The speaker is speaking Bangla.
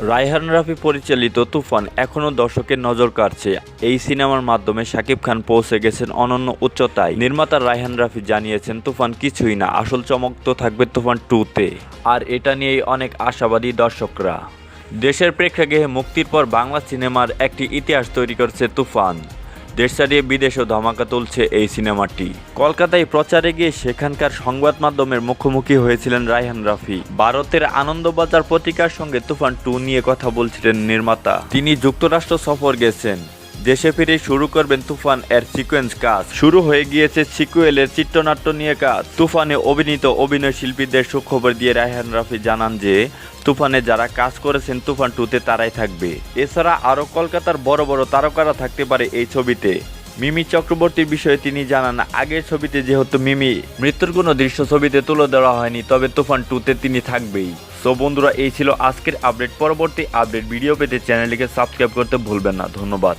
রায়হান রাফি পরিচালিত তুফান এখনও দর্শকের নজর কাড়ছে। এই সিনেমার মাধ্যমে শাকিব খান পৌঁছে গেছেন অনন্য উচ্চতায়। নির্মাতা রায়হান রাফি জানিয়েছেন, তুফান কিছুই না, আসল চমক তো থাকবে তুফান 2-তে। আর এটা নিয়েই অনেক আশাবাদী দর্শকরা। দেশের প্রেক্ষাগৃহে মুক্তির পর বাংলা সিনেমার একটি ইতিহাস তৈরি করছে তুফান। দেশ ছাড়িয়ে বিদেশেও ধামাকা তুলছে এই সিনেমাটি। কলকাতায় প্রচারে গিয়ে সেখানকার সংবাদ মাধ্যমের মুখোমুখি হয়েছিলেন রায়হান রাফি। ভারতের আনন্দবাজার পত্রিকার সঙ্গে তুফান 2 নিয়ে কথা বলছিলেন নির্মাতা। তিনি যুক্তরাষ্ট্র সফর গেছেন। দেশে ফিরে শুরু করবেন তুফান এর সিকোয়েন্স কাজ। শুরু হয়ে গিয়েছে সিকুয়েলের চিত্রনাট্য নিয়ে কাজ। তুফানে অভিনীত অভিনয় শিল্পীদের সুখবর দিয়ে রায়হান রাফি জানান যে তুফানে যারা কাজ করেছেন তুফান 2-তে তারাই থাকবে। এছাড়া আরও কলকাতার বড় বড় তারকারা থাকতে পারে এই ছবিতে। মিমি চক্রবর্তীর বিষয়ে তিনি জানান, আগের ছবিতে যেহেতু মিমি মৃত্যুর কোনো দৃশ্য ছবিতে তুলে দেওয়া হয়নি, তবে তুফান 2-তে তিনি থাকবেই। সো বন্ধুরা, এই ছিল আজকের আপডেট। পরবর্তী আপডেট ভিডিও পেতে চ্যানেলটিকে সাবস্ক্রাইব করতে ভুলবেন না। ধন্যবাদ।